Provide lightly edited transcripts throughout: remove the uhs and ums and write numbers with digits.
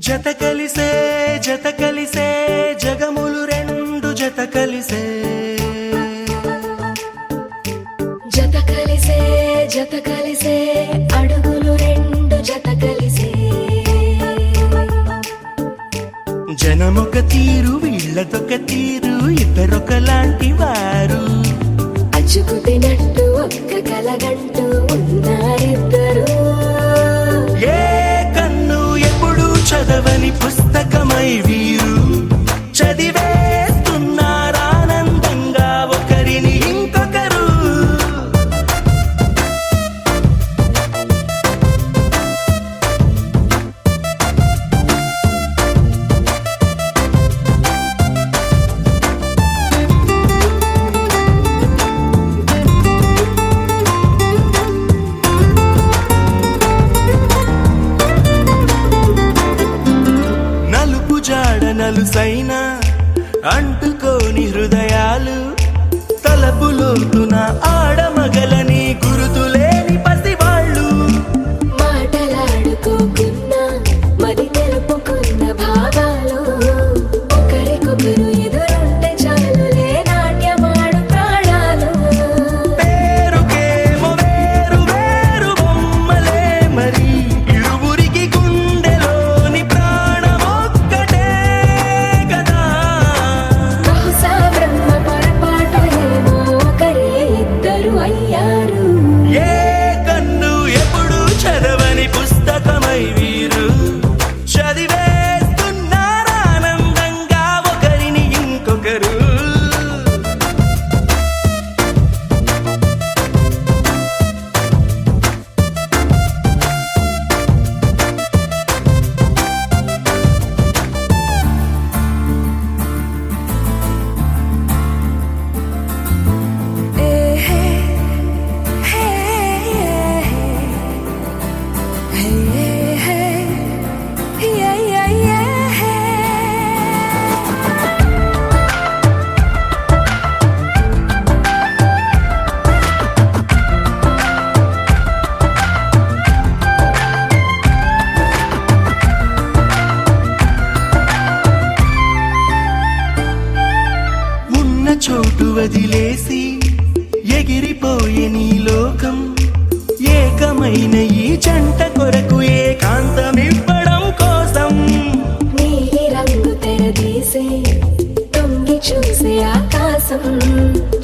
జత కలిసే జగములు రెండు జత కలిసే అడుగులు రెండు జత కలిసే జనమొక తీరు వీళ్ళదొక తీరు ఇద్దరొకలాంటి వారు అచ్చుకుతినట్టు ఒక్క కలగంటూ ఉన్నారిద్దరు ఏ కన్ను ఎప్పుడు చదవని పుస్తకమై వీరు చదివేస్తున్నారానందంగా ఒకరిని ఇంకొకరు. నలుపు జాడ నలుసైన అంటుకోని హృదయాలు తలపులోతున ఆడమగలని గురుతులేని పసివాళ్ళు మాటలాడుకోకున్నా మది తెలుపుకున్న భావాలు ఒకరికొకరు ఎదురుంటే చాలులే నాట్యమాడు ప్రాణాలు పేరుకేమో వేరు వేరు బొమ్మలే మరి ఇరువురికి గుండెలోని ప్రాణమొక్కటే కదా. బహుశా బ్రహ్మ పొరపాటు ఏమో ఒకరే ఇద్దరు అయ్యారు ఏ కన్ను ఎప్పుడు చదవని పుస్తకమై వీరు చదివేస్తున్నారానందంగా ఒకరిని ఇంకొకరు. ఉన్న చోటు వదిలేసి ఎగిరిపోయే నీ లోకం ఏకమైన ఈ జంట కొరకు ఏకాంతమివ్వడం కోసం నీలి రంగు తెరదీసే తొంగి చూసే ఆకాశం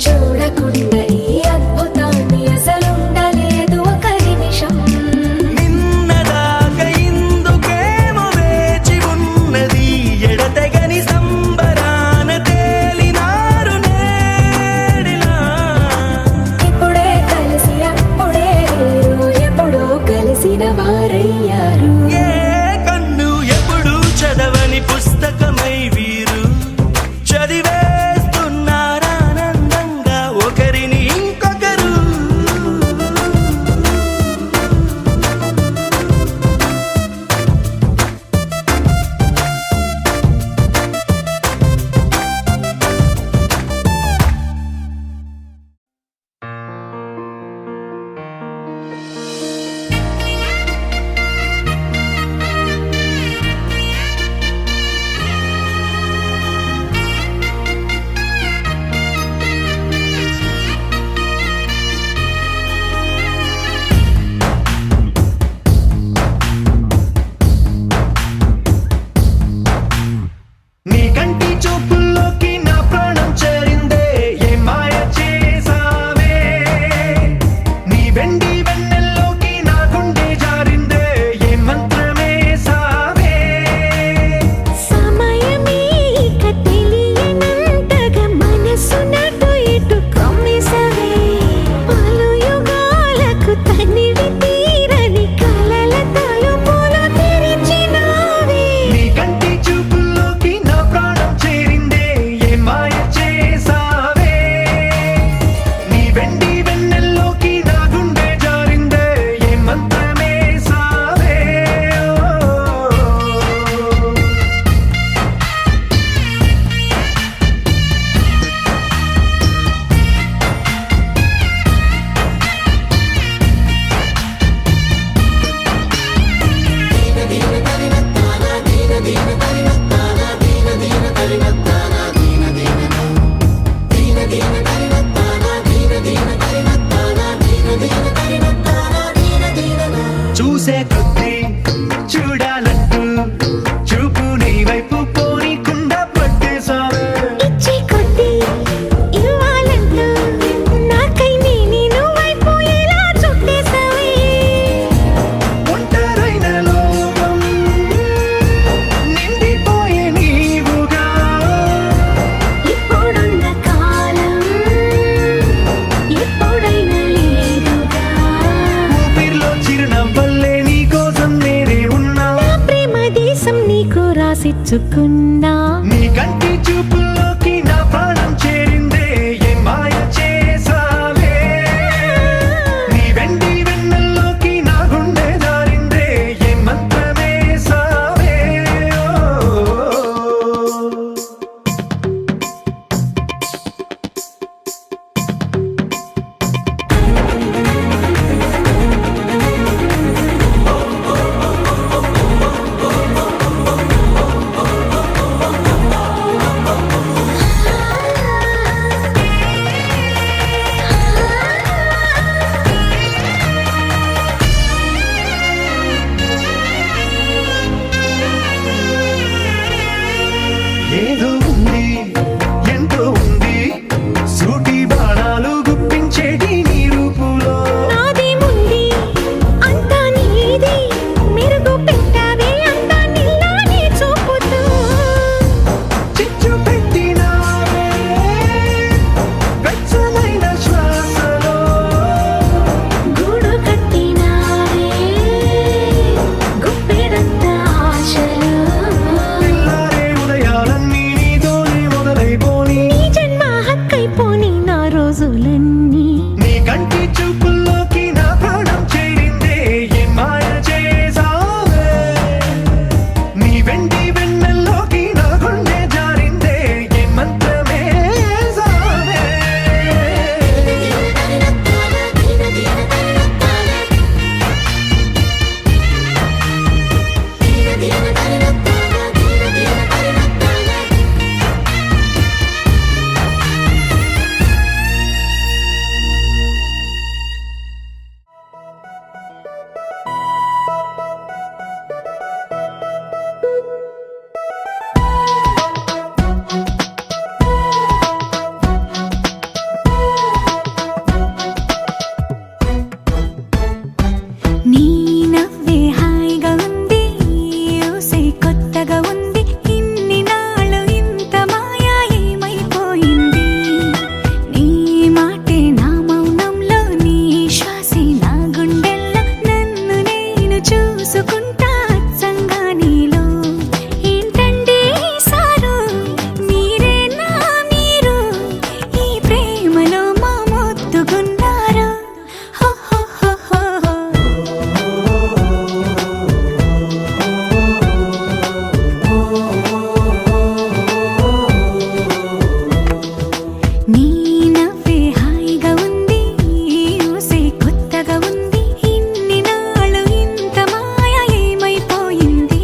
చూడకుండా ఈ అద్భుతాన్ని అసలుండలేదు ఒక నిమిషం నిన్నదాకా ఇందుకేమో వేచి ఉన్నది ఎడతెగని సంబరాన తేలినారు నేడిలా. ఇప్పుడే కలిసి అప్పుడే వేరు ఎప్పుడో చూసుకున్నా. నీ కంటి చూపుల్లోకి నా ప్రాణం చేరిందే ఏ మాయ చేసావే. నీ వెండి వెన్నెల్లోకి నా గుండె జారిందే ఏ మంత్రమేసావే. ఏదో ఉంది ఎంతో ఉంది సూటి బాణాలు గుప్పించేటి నీ రూపులో. నాదేముంది అంతా నీది, మెరుగు పెట్టావే అంతా నీలానే చూపుతూ. చిచ్చు పెట్టినావే వెచ్చనైన శ్వాసలో. గూడు కట్టినావే గుప్పెడంత ఆశలు. తెల్లారే ఉదయాలన్నీ నీతోనే మొదలైపోని. నీ జన్మ హక్కైపోని నా రోజులన్నీ. నీ కంటి చూపుల్లోకి నా ప్రాణం చేరిందే ఏ మాయ చేసావే. నీ వెండి వెన్నెల్లోకి నా గుండె జారిందే ఏ మంత్రమేసావే. నీ నవ్వే హాయిగా ఉంది, ఊసే కొత్తగా ఉంది. ఇన్ని నాళ్ళు ఇంత మాయా ఏమైపోయింది. నీ మాటే నా మౌనంలో, నీ శ్వాసే నా గుండెల్లో. నన్ను నేను చూసుకుంటా అచ్చంగా నీలో. ఏంటండి సారు మీరేనా మీరు ఈ ప్రేమలో మా మొత్తుకున్నారు. హో హో హో హో హో. నీ నవ్వే హాయిగా ఉంది, ఊసే కొత్తగా ఉంది. ఇన్ని నాళ్ళు ఇంత మాయ ఏమైపోయింది.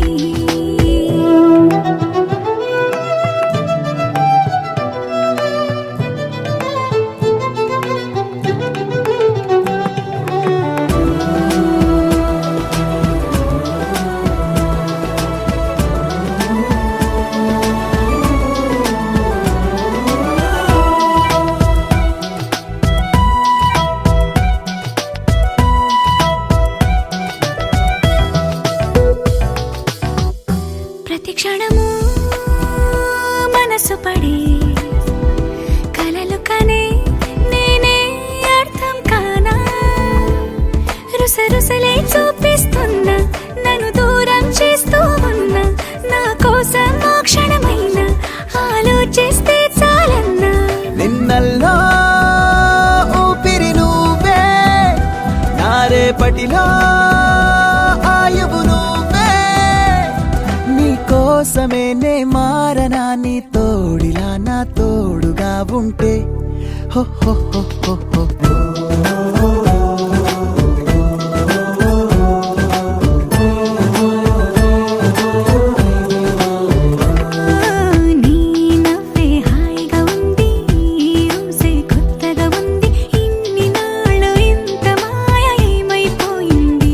ప్రతి క్షణము మనసు పడే కలలు కనే నేనే అర్థం కానా. రుసరుసలే చూపిస్తున్నా, నన్ను దూరం చేస్తూ ఉన్నా. నా కోసం ఆ క్షణమైన ఆలోచిస్తే చాలన్నా. నిన్నల్లో ఊపిరి నువ్వే, నా రేపటిలో ఆయువు నువ్వే. నీ కోసమే నే మారనా, నీ తోడిలా నా తోడుగా ఉంటే. హో హో హో హో హో. నీ నవ్వే హాయిగా ఉంది, ఊసే కొత్తగా ఉంది. ఇన్ని నాళ్ళు ఇంత మాయ ఏమైపోయింది.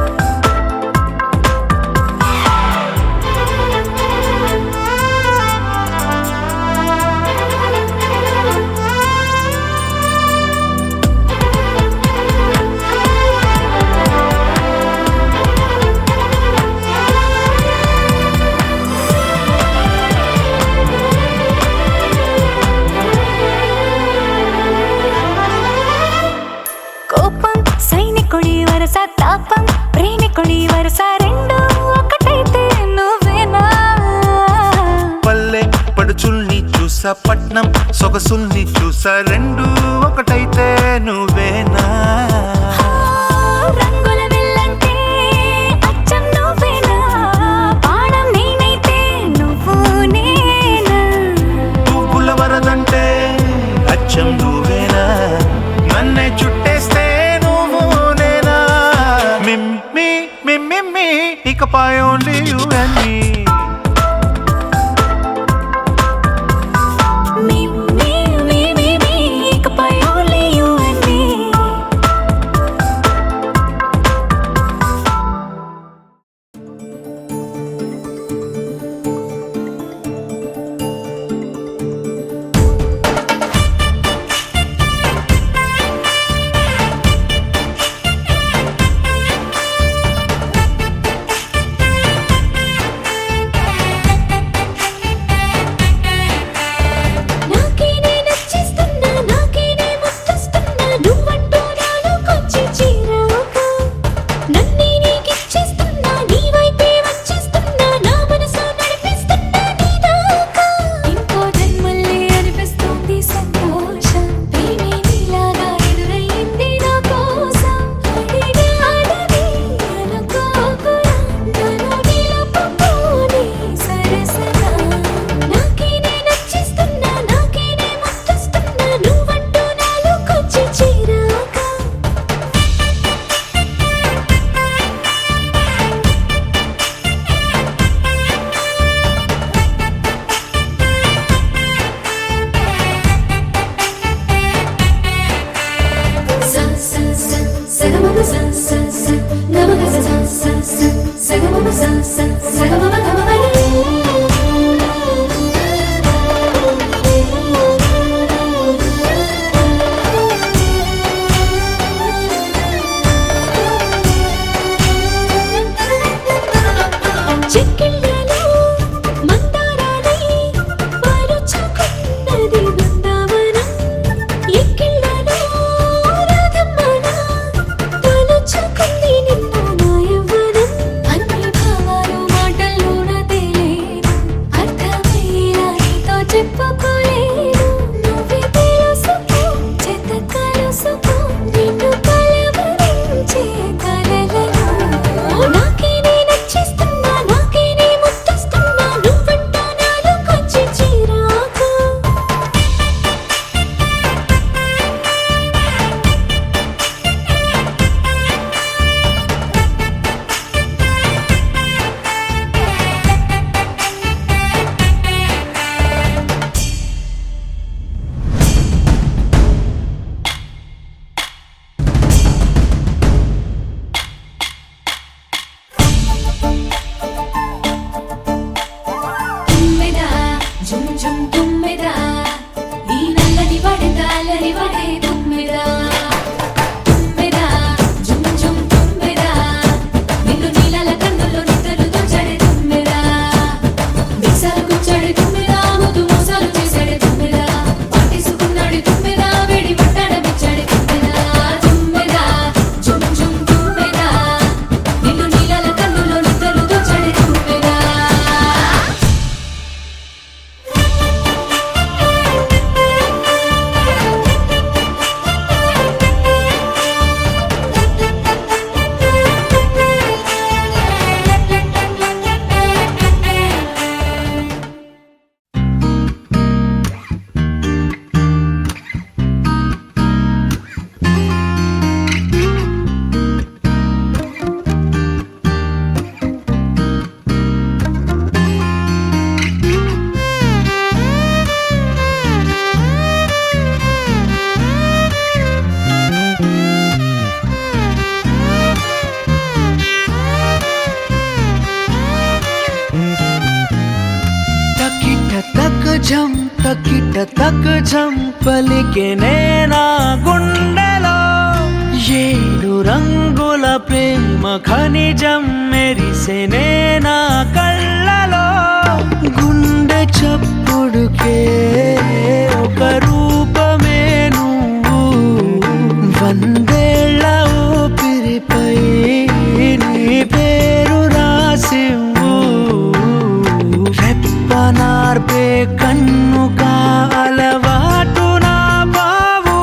కోపం సైనికుడి వరస, తాపం ప్రేమికుడి వరస, రెండు ఒకటైతే నువ్వేనా? పల్లె పడుచుల్ని చూసా, పట్నం సొగసుల్ని చూసా, రెండు ఒకటైతే నువ్వేనా? రంగుల విల్లంటే అచ్చం నువ్వేనా? బాణం నేనైతే నువ్వు నేనా? పువ్వుల వరదంటే అచ్చం నువ్వేనా? నన్నే చుట్టేస్తే నువ్వు నేనా? మిమ్మి మిమ్మి ఇకపై only you and me. Me, me, me, me, me, ఇకపై only you and me. తుమ్మెదా ఈ నల్లని వడగాలని వడే తుమ్మెదా తుమ్మెదా జుమ్ జుమ్ తుమ్మెదా నిన్ను నీలాల కన్నుల్లో నిద్రలు దోచడే తుమ్మెదా మిక్సర్ కూర్చోడే తుమ్మెదా ముద్దు మోసాలు చేసాడే తుమ్మెదా పాటేసుకున్నాడు తుమ్మెదా వేడి వట్టాడ బిచ్చాడే తుమ్మెదా తుమ్మెదా జుమ్ జుమ్ తుమ్మెదా నిన్ను నీలాల కన్నుల్లో నిద్రలు దోచడే తుమ్మెదా తకిట తక్ జం పలికే నేనా గుండెలో ఏడు రంగుల ప్రేమ ఖనిజం మెరిసే నేనా కళ్ళలో గుండె చప్పుడుకే ఒక రూపమే నువ్వు వందేళ్ల ఊపిరిపై నీ పేరు రాసివ్వు రెప్పనార్పే కన్నుగా అలవాటు నా బావు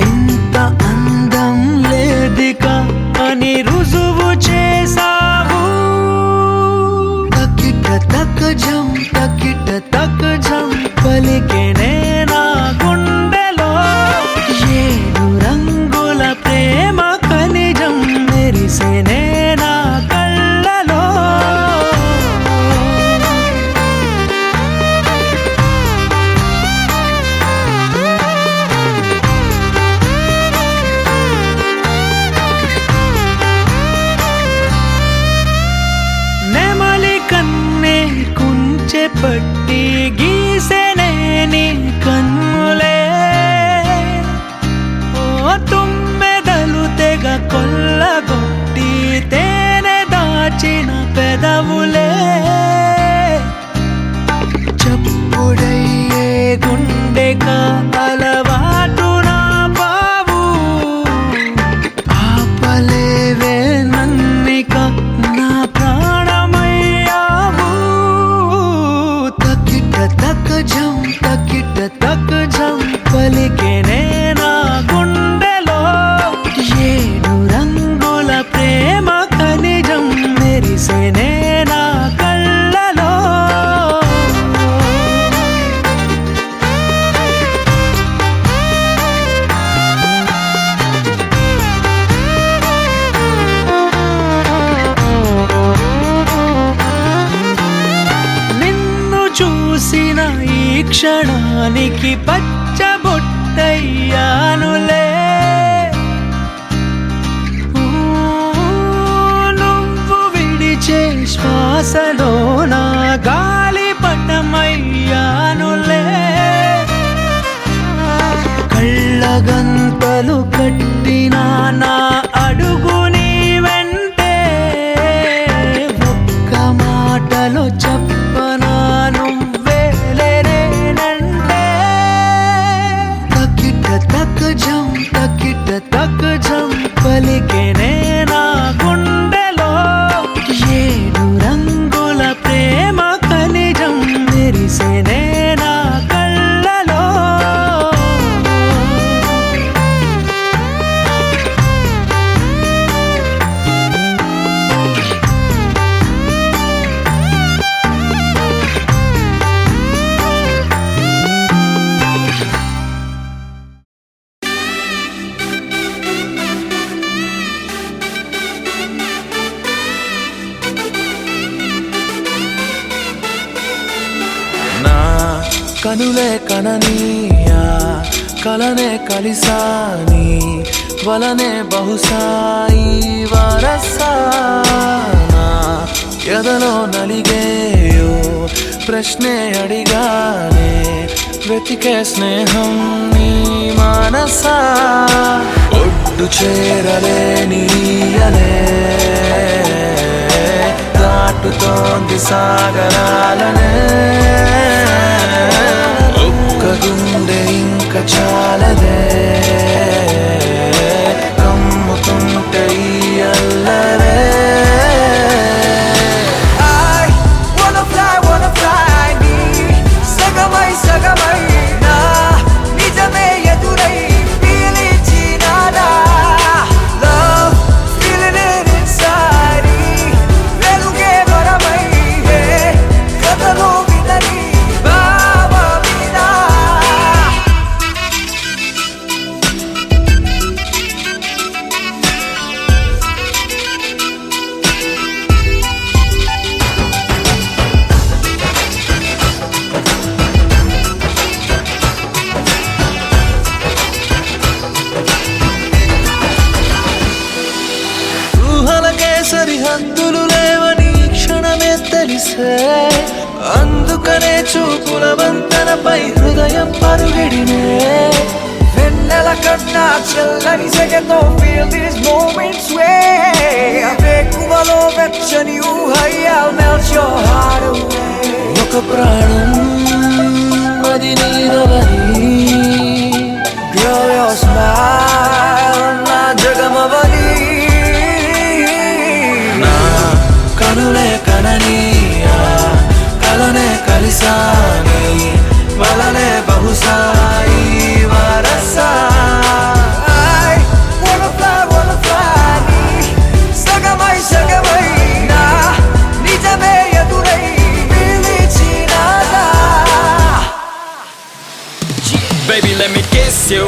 ఇంత అందం లేదిక అని రుజువు చేసావు తకిట తక్ జం పలికే నేనా గుండెలో ఏడు రంగుల ప్రేమ ఖనిజం మెరిసే నేనా కళ్ళలో నెమలి కన్నే కుంచె పట్టి గీసెనే నీ కన్నులే ఓ తుమ్మెదలు తెగ కొల్లగొట్టి తేనె దాచిన పెదవులే చప్పుడయ్యే గుండెగా అలవాటు నా బావు ఆపలేవే నన్నిక నా ప్రాణమయ్యావు తకిట తక్ జం పలికే నేనా గుండెలో ఏడు రంగుల ప్రేమ ఖనిజం మెరిసే నేనా కళ్ళలో నిన్ను చూసిన ఈ క్షణానికి పచ్చబొట్టయ్యానులే నువ్వు విడిచే శ్వాసలో నా గాలిపటమయ్యానులే కళ్ళగంతలు కట్టిన నా అడుగు నీ వెంటే ఒక్క మాటలో చెప్పనా నువ్వే లేరేనంటే తకిట తక్ జం పలికే నేనా గుండెలో ఏడు రంగుల ప్రేమ ఖనిజం మెరిసే నేనా కళ్ళలో కనులే కననీయా కలనే కలిసాని వలనే బహుశాయి వరసానా ఎదలో నలిగేయో ప్రశ్నే అడిగానే వెతికే స్నేహం నీ మానసా ఒడ్డు చేరలేని అలే దాటుతోంది సాగరాలనే ఒక్క గుండె ఇంక చాలదే కమ్ముతుంటే ఈ అల్లరే సగమై నా నిజమే ఎదురై పీలిచినాడా లవ్ ఫీలింగ్ ఇట్ ఇన్సైడ్ వెలుగే వరమై కథలో విదని భావమినా సరిహద్దులు లేవని క్షణమే తెలిసే అందుకనే చూపుల వంతనపై హృదయం పరుగిడినే వెన్నెల కన్నా చల్లని సెగతో feel these moments way వేకువలో వెచ్చని ఊహై I'll melt your heart away ఒక ప్రాణం అది నీదవని Girl your smile నా జగమవని కనులే కననీయా కలనే కలిసాని వలనే బహుశాయి వరసా I wanna fly సగమై నా నిజమే ఎదురై పిలిచినాదా Baby, let me kiss you,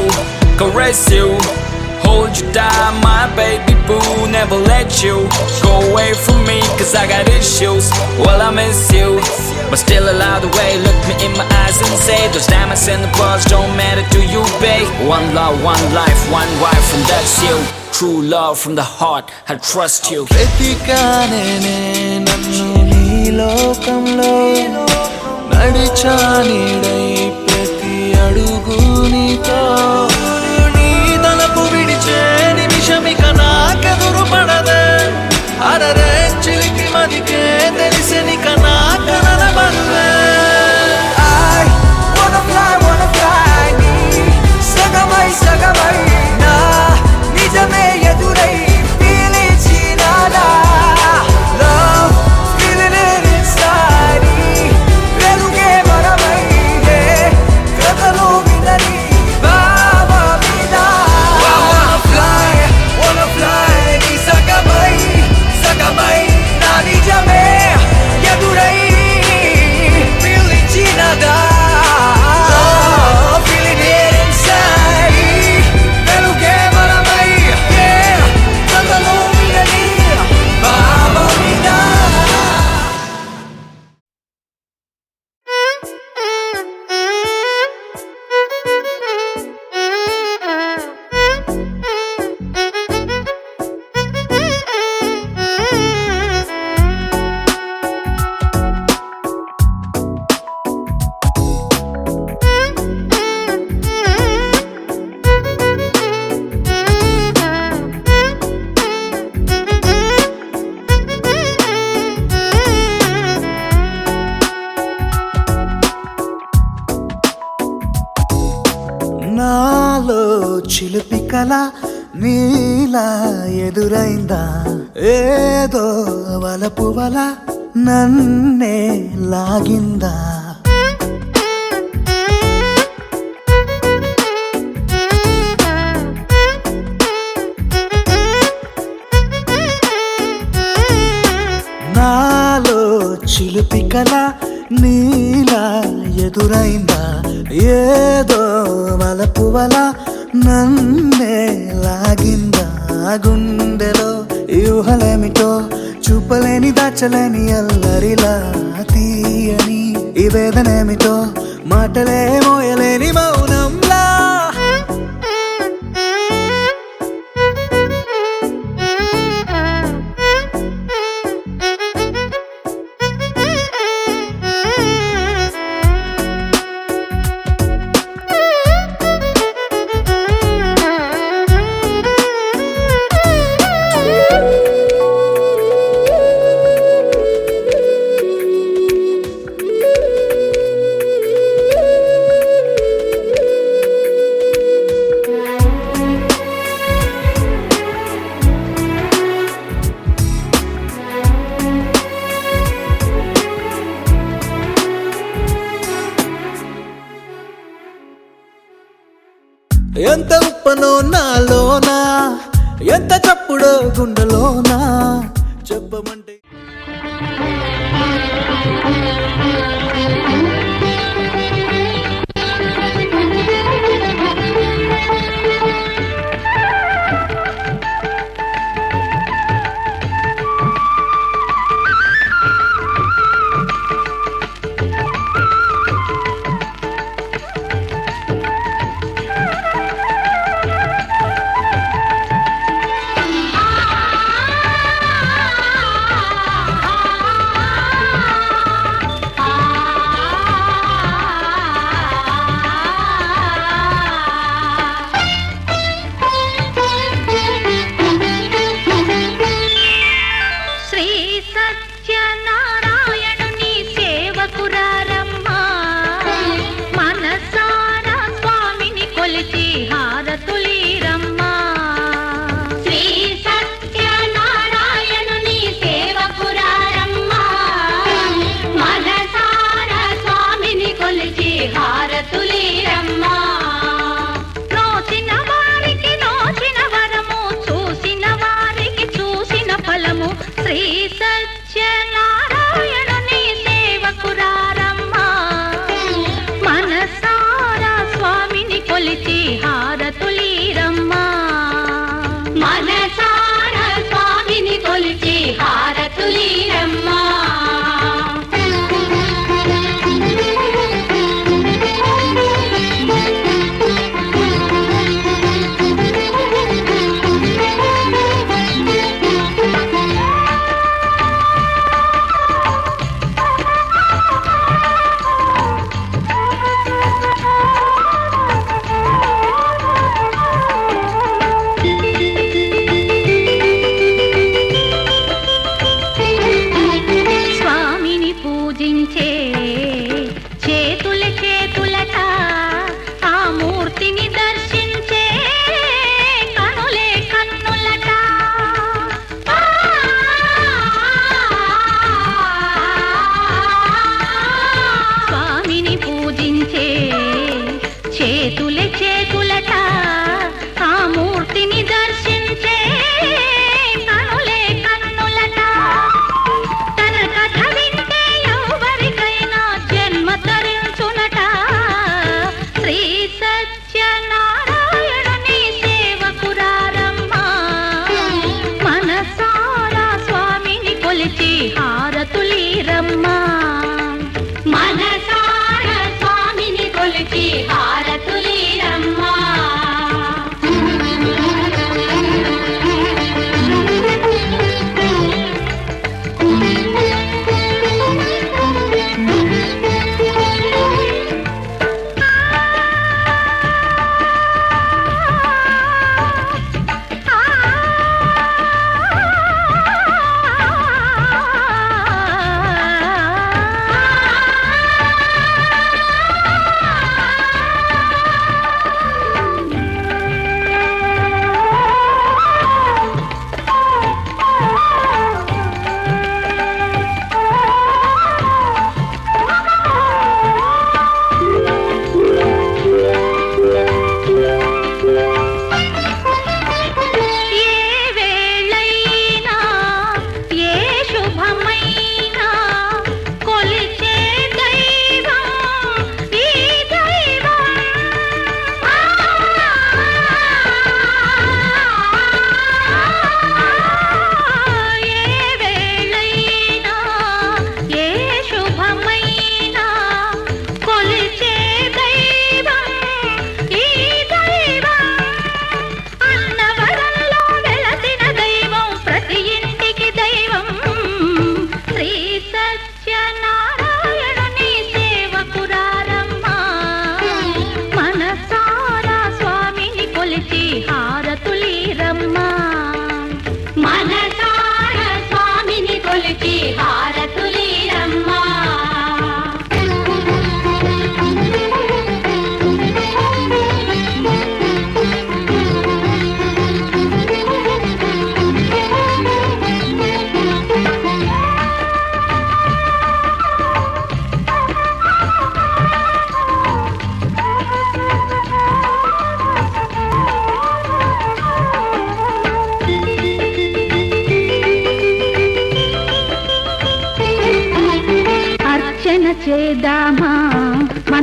caress you, hold you down, my baby boo. Never let you go away from me, cause I got issues. Well, I miss you, but still allow the way. Look me in my eyes and say those diamonds and the pearls don't matter to you, babe. One love, one life, one wife, and that's you. True love from the heart, I trust you. వెతికానే నన్ను నీ లోకంలో నడిచా నీడై ప్రతి అడుగు నీతో నీ తలపు విడిచే నిమిషమిక నాకెదురు పడదే అరరే చిలికి మదికే తెలిసెనిక నా కలల బరువే I wanna fly సగమై నా నిజమే ఎదురై పిలిచినాడా Love feeling it inside వెలుగే వరమై కథలో విదని భావమినా Wanna fly నీ సగమై నా నిజమే ఎదురై పిలిచినాడా Feeling it inside వెలుగే వరమై కథలో విదని భావమినా నాలో చిలిపి కల నీలా ఎదురైందా ఏదో వలపు వల నన్నే లాగిందా నాలో చిలిపి కల నీలా ఎదురైందా ఏదో వలపు వల నన్నే లాగిందా గుండెలో యూహలేమిటో చూపలేని దాచలేని అల్లరిలా తీయని ఈ వేదనేమిటో మాటలే మోయలేని మౌనంలా ఎంత ఉప్పనో నాలోనా, ఎంత చప్పుడో గుండెలోనా, చెప్పమంటే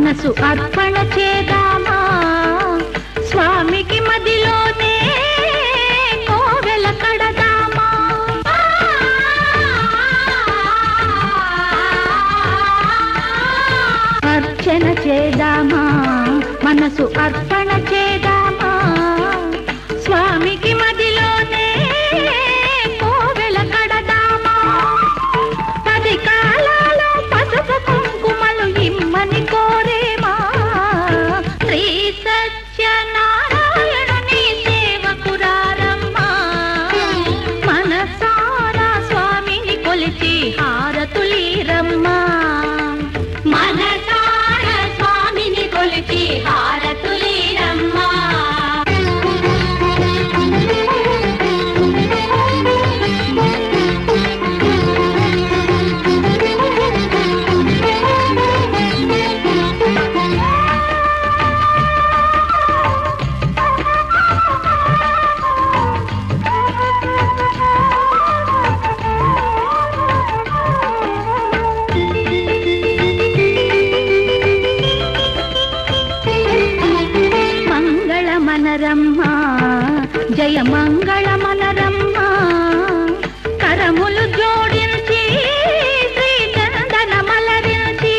మనసు అర్పణ చేద్దామా స్వామికి మదిలోనే కోవెల కడదామా అర్చన చేద్దామా మనసు అర్పణ చేద్దామా స్వామికి మదిలోనే కోవెల కడదామా 10 కాలాలో పసుపు కుంకుమలు ఇమ్మని కోరేమా శ్రీ సత్యనారాయణుని సేవకురారమ్మా మనసారా స్వామిని కొలిచి హారతులీరమ్మా మనసారా స్వామిని కొలిచి హారతులీరమ్మా మనరమ్మా జయ మంగళ మనరమ్మా కరములు జోడించి శ్రీ చందన మలరించి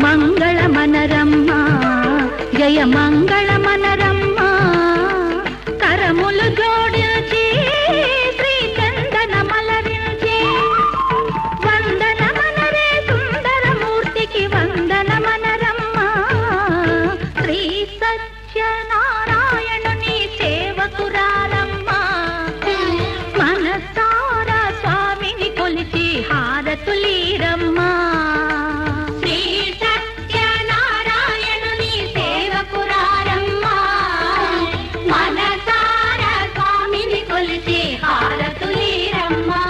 మంగళ మనరమ్మా జయ మంగళ మనరమ్మా కరములు జోడించి శ్రీ చందన మలరించి వందనమనరమ్మా శ్రీ సత్యనారాయణుని సేవకురారమ్మా మనసారా స్వామిని కొలిచి హారతులీరమ్మా శ్రీ సత్యనారాయణుని సేవకురారమ్మా మనసారా స్వామిని కొలిచి హారతులీరమ్మా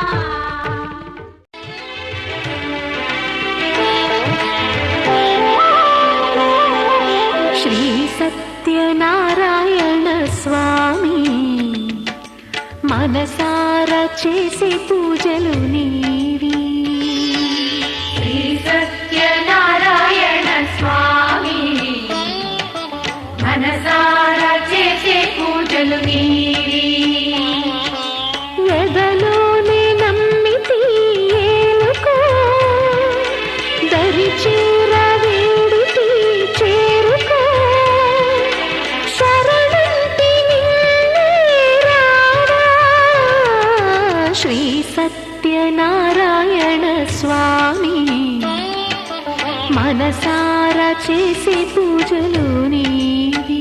శ్రీ సత్యనారాయణ స్వామి మనసారా చేసే పూజలు నీవి శ్రీ సత్యనారాయణ స్వామి మనసారా చేసే పూజలు నీవి ఎదలోనే నమ్మితి ఏలుకో దరిచి సత్యనారాయణ స్వామి మనసారా చేసే పూజలు నీవి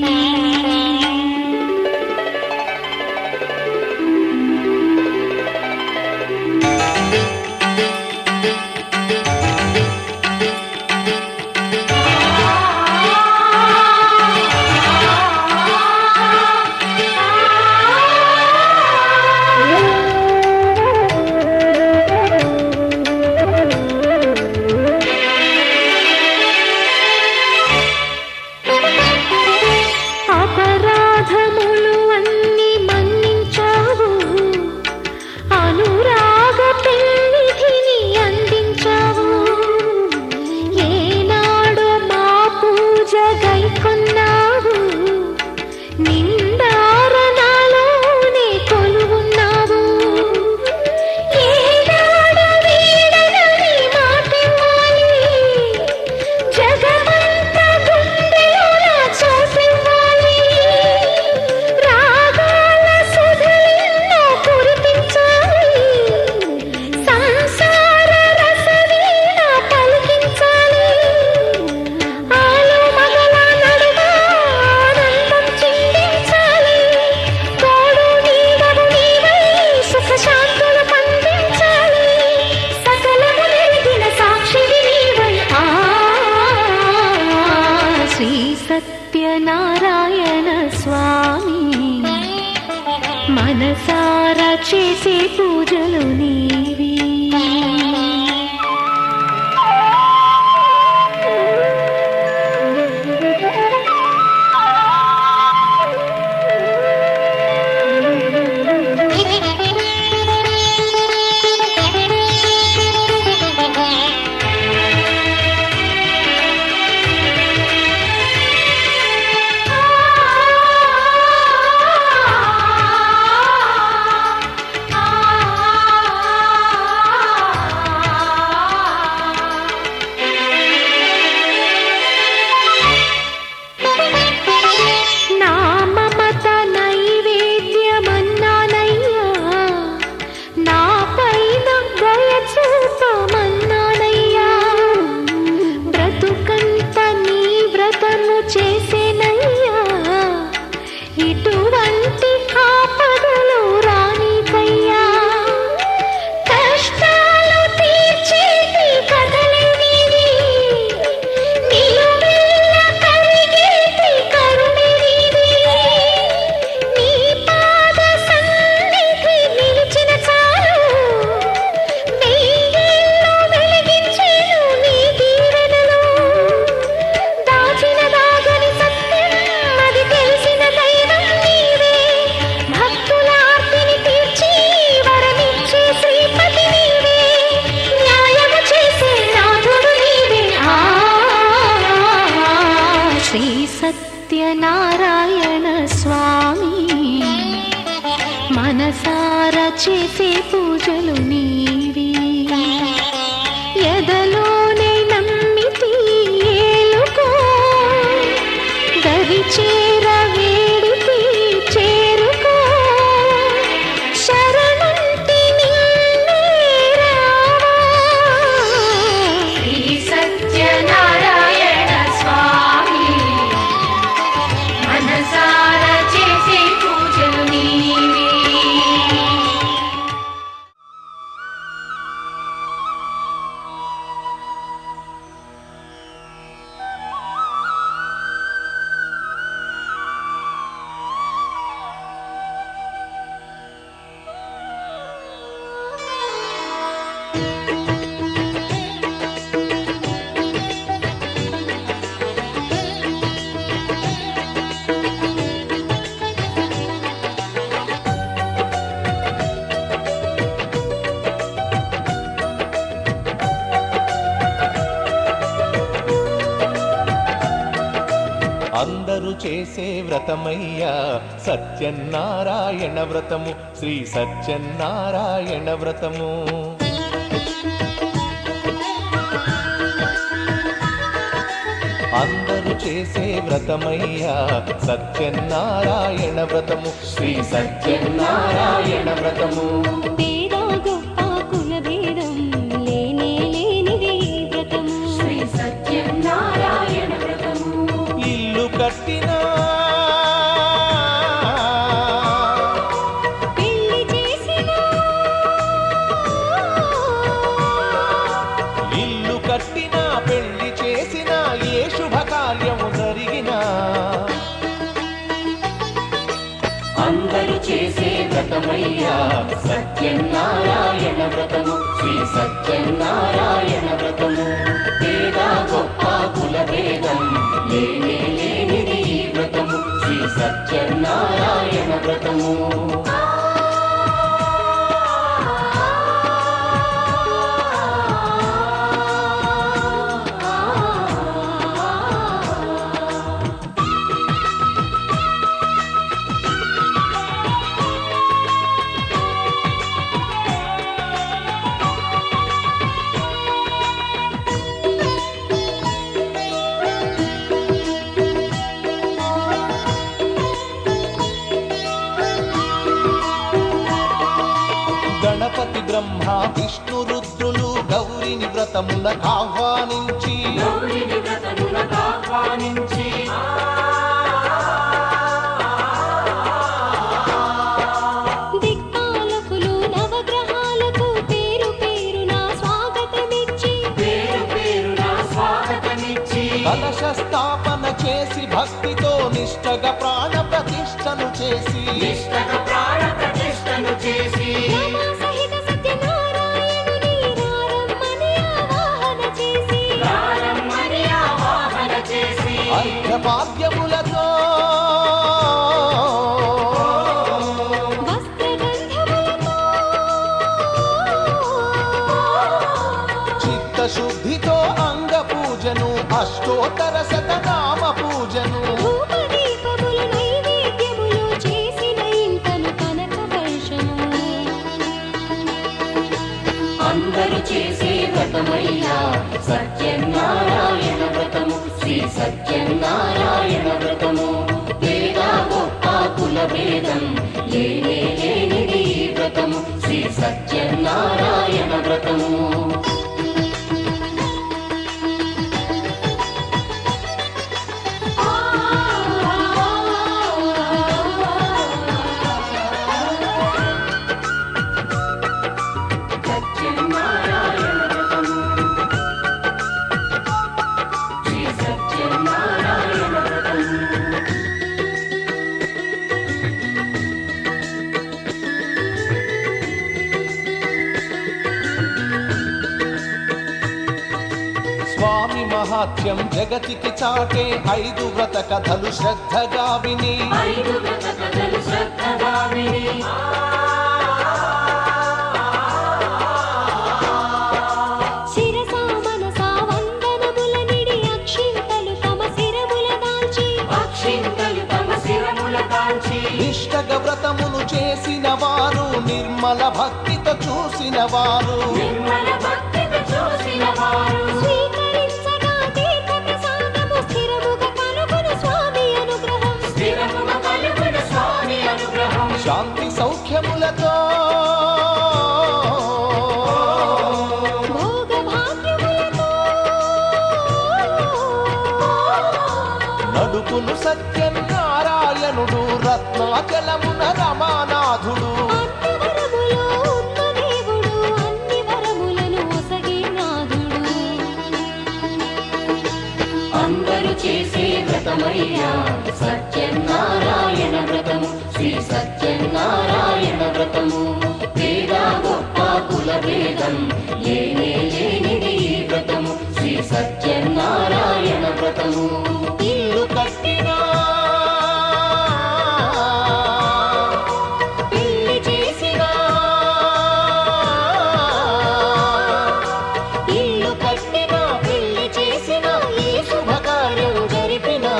సత్యనారాయణ స్వామి మనసారా చేసే పూజలు నీవి అందరూ చేసే వ్రతమయ్యా సత్యనారాయణ వ్రతము, శ్రీ సత్యనారాయణ వ్రతము. అందరూ చేసే వ్రతమయ్యా సత్యనారాయణ వ్రతము, శ్రీ సత్యనారాయణ వ్రతము. పేద గొప్ప కుల భేదం లేనే లేనిది వ్రతము, శ్రీ సత్యనారాయణ వ్రతము. ఇల్లు కట్టినా పెళ్లి చేసినా, ఇల్లు కట్టినా పెళ్లి చేసినా ఏ శుభకార్యము జరిగినా అందరూ చేసే వ్రతమయ్యా సత్యనారాయణ వ్రతము, శ్రీ సత్యనారాయణ వ్రతము. పేద గొప్ప కుల భేదం లేనే లేనిది ఈ వ్రతము, శ్రీ సత్యనారాయణ వ్రతము. గణపతి బ్రహ్మ విష్ణు రుద్రులు గౌరిని వ్రతమునకు ఆహ్వానించి దిక్పాలకులు నవగ్రహాలకు పేరు పేరున స్వాగతమిచ్చి కలశ స్థాపన చేసి భక్తితో నిష్టగా ప్రాణ ప్రతిష్టను చేసి రమా సహిత సత్యనారాయణుని రారమ్మని ఆవాహన చేసి అర్ఘ్యపాద్యములతో వస్త్రగంధములతో చిత్తశుద్ధితో అంగ పూజను అష్టోత్తర శతనామ పూజను ధూపదీపములు నైవేద్యములు చేసిన ఇంటను కనక వర్షము. అందరూ చేసే వ్రతమయ్యా సత్యనారాయణ వ్రతము, శ్రీ సత్యనారాయణ వ్రతము. పేద గొప్ప కుల భేదం లేనే లేనిది ఈ వ్రతము, శ్రీ సత్యనారాయణ వ్రతము. సత్యనారాయణ వ్రతము, శ్రీ సత్యనారాయణ వ్రతము. స్వామి మహాత్యం జగతికి చాటే 5 వ్రత కథలు శ్రద్ధగా విని 5 వ్రత కథలు శ్రద్ధగా విని శిరసా మనసా వందనముల నిడి అక్షింతలు తమ శిరముల దాల్చి నిష్టగ వ్రతమును చేసిన వారు నిర్మల భక్తితో చూసిన వారు స్వీకరించగా తీర్థ ప్రసాదము స్థిరముగా కలుగును స్వామి అనుగ్రహం. శాంతి సౌఖ్యములతో భోగ భాగ్యములతో నడుపును సత్యనారాయణుడు రత్నాచలమున రమానాథుడు. అన్ని వరములు ఉన్న దేవుడు అన్ని వరములను ఒసగే నాథుడు. అందరూ చేసే వ్రతమయ్యా సత్యనారాయణ వ్రతము, శ్రీ సత్యనారాయణ వ్రతము. పేద గొప్ప కుల భేదం లేనే లేనిది ఈ వ్రతము, శ్రీ సత్యనారాయణ వ్రతము. ఇల్లు కట్టినా పెళ్లి చేసినా, ఇల్లు కట్టినా పెళ్లి చేసినా ఏ శుభకార్యం జరిపినా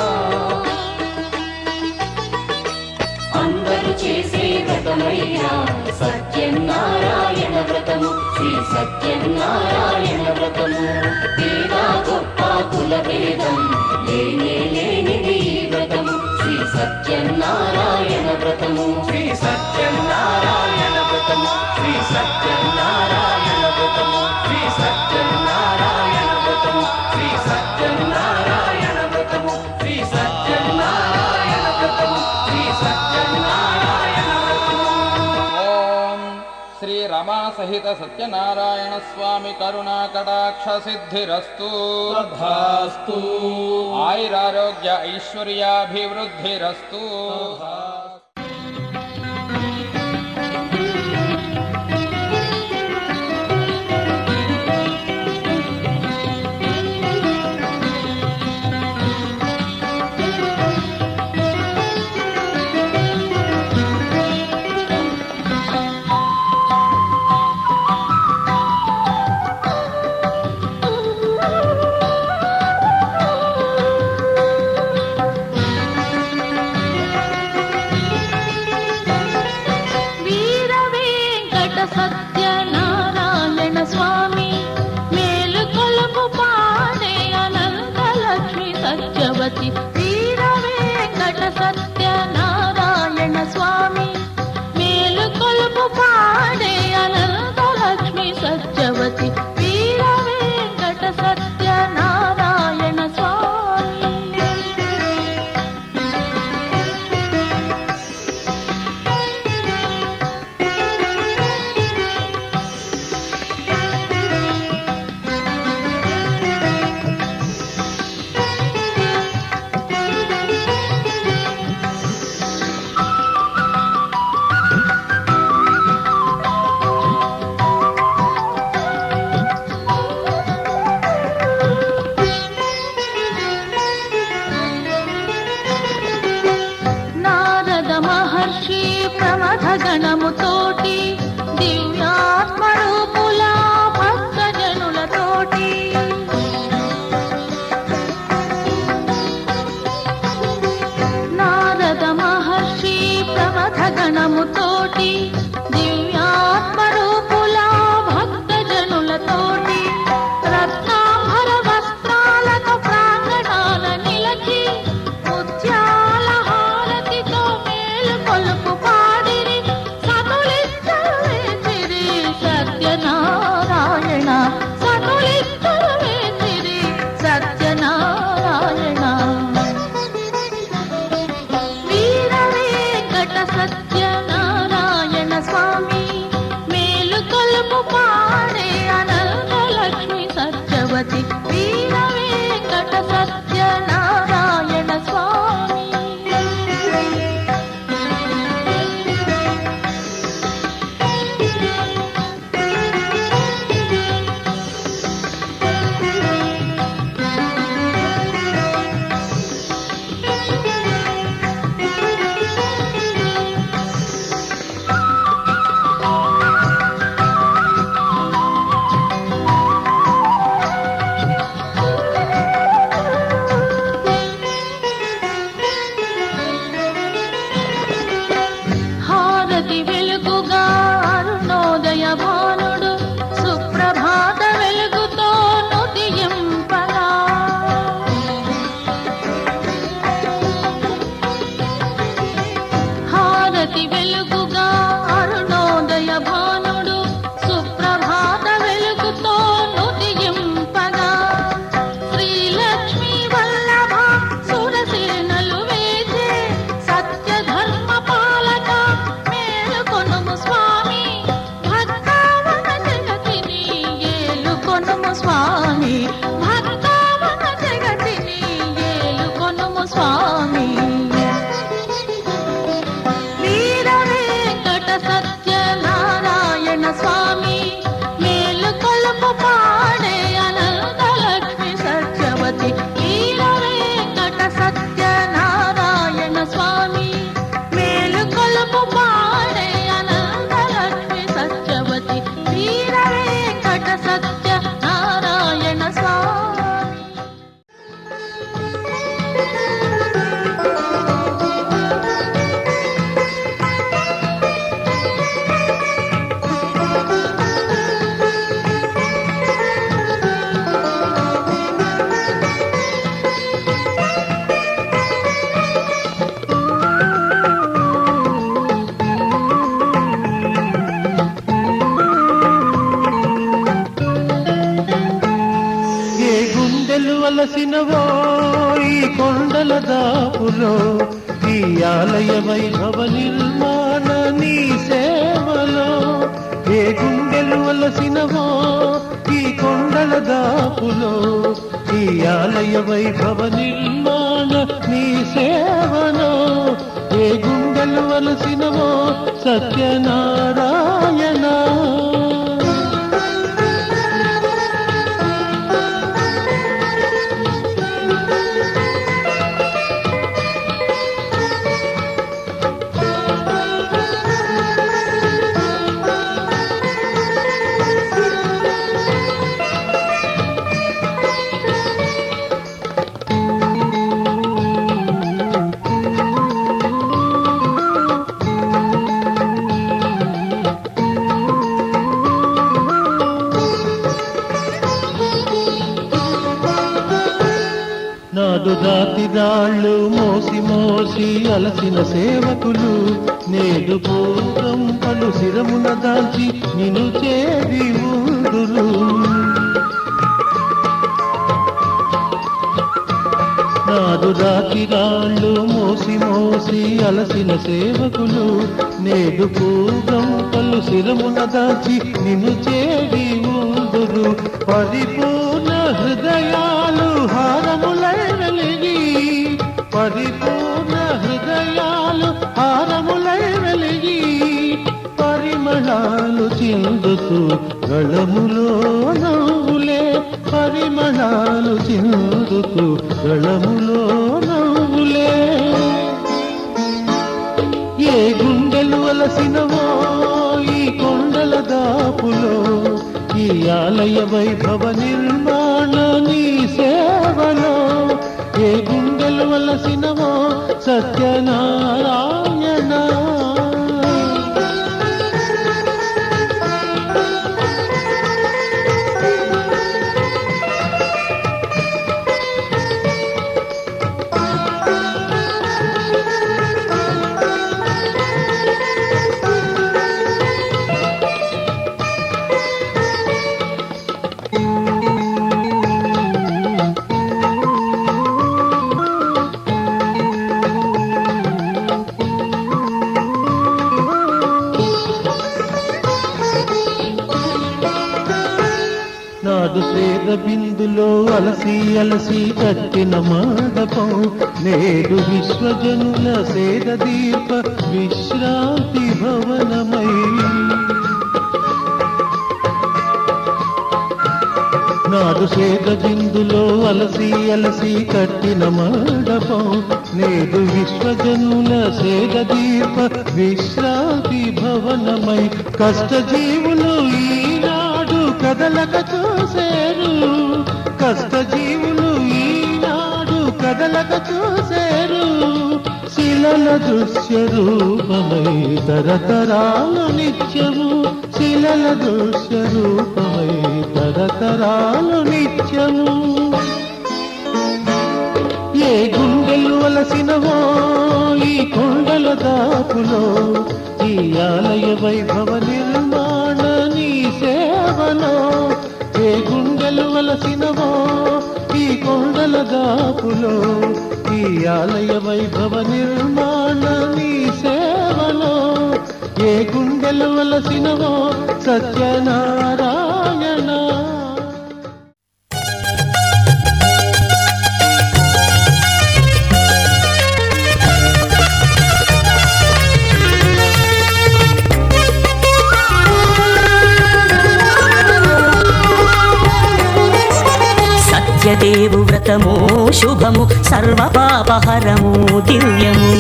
సత్యనారాయణ వ్రతము పేద గొప్ప కుల భేదం లేనే లేనిది ఈ వ్రతము శ్రీ సత్యనారాయణ వ్రతము శ్రీ సత్యనారాయణ వ్రతము శ్రీ సత్యనారాయణ వ్రతము శ్రీ సత్యనారాయణ వ్రతము శ్రీ సత్యనారాయణ వ్రతము శ్రీ సత్యనారాయణ వ్రతము శ్రీ సత్యనారాయణ వ్రతము. ఓం శ్రీ రమా సహిత సత్యనారాయణ స్వామి కరుణా కటాక్ష సిద్ధిరస్తు. తథాస్తు. ఆయురారోగ్య ఐశ్వర్యాభివృద్ధిరస్తు. వీర వెంకట సత్యనారాయణ స్వామి మేలు కొలుపు పాడే అనంతలక్ష్మి సత్యవతి. వీర వెంకట సత్యనారాయణ స్వామి మేలు కొలుపు పాడే అనంతలక్ష్మి సత్యవతి. వీర వెంకట సత్యనారాయణ స్వామి. నారద మహర్షి ప్రమథ గణముతోటి దివ్యాత్మరూపుల భక్తజనులతోటి నారద మహర్షి ప్రమథ గణముతోటి దివ్యాత్మరూపుల భక్తజనులతోటి రత్నాంబర వస్త్రాలతో ప్రాంగణాల నిలచి ముత్యాల హారతితో మేలు కొలుపు పాడిరి. సతుల వలసినవో ఈ కొండల దాపులో ఈ ఆలయ వైభవ నిర్మాణ నీ సేవలో ఏ గుండెలు వలసినవో ఈ కొండల దాపులో ఈ ఆలయ వైభవ నిర్మాణ నీ సేవలో ఏ గుండెలు వలసినవో సత్యనారాయణ. నాడు రాతి రాళ్ళు మోసి మోసి అలసిన సేవకులు నేడు పూర్వం పలు శిరమున దాల్చి నిన్ను చేరి ఊదురు. నాడు రాతి రాళ్ళు మోసి మోసి అలసిన సేవకులు నేడు పూర్వం పలు శిరమున దాల్చి నిన్ను చేరి ఊదురు. పరిపూర్ణ హృదయాలు హారములై వెలిగి పరిపూర్ణ హృదయాలు హారములై వెలిగి పరిమళాలు చిందుతూ గళములో నవ్వులే పరిమళాలు చిందుతూ గళములో నవ్వులే. ఏ గుండెలు వలసినవో ఈ కొండల దాపులో ఈ ఆలయ వైభవ నిర్మాణ నీ సేవలో ఏ గుండెలు వలసినవో సత్యనారాయణ. నాడు సేద బిందులో అలసి అలసి కట్టిన మండపం నేడు విశ్వజనుల సేద దీప విశ్రాంతి భవనమై. నాడు సేద బిందులో అలసి అలసి కట్టిన మండపం నేడు విశ్వజనుల సేద దీప విశ్రాంతి భవనమై. కష్టజీవులు ఈనాడు కదలక చూసేరు కష్టజీవులు ఈనాడు కదలక చూసేరు. శిలల దృశ్య రూపమై తరతరాలు నిత్యము శిలల దృశ్య రూపమై తరతరాలు నిత్యము. ఏ గుండెలు వలసినవో ఈ కొండల దాపులో ఈ ఆలయ వైభవ నిర్మాణ నీ సేవలో ఏ గుండెలు వలసినవో ఈ కొండల దాపులో ఈ ఆలయ వైభవ నిర్మాణ నీ సేవలో ఏ గుండెలు వలసినవో సత్యనారాయణ. సత్యదేవు వ్రతము శుభము సర్వపాపహరము దివ్యము.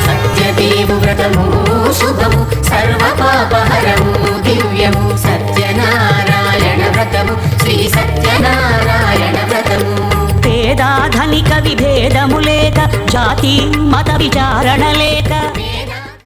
సత్యదేవు వ్రతము శుభము సర్వపాపహరము దివ్యము. సత్యనారాయణ వ్రతము శ్రీ సత్యనారాయణ వ్రతము. పేద ధనిక విభేదము లేక జాతి మత విచారణ లేక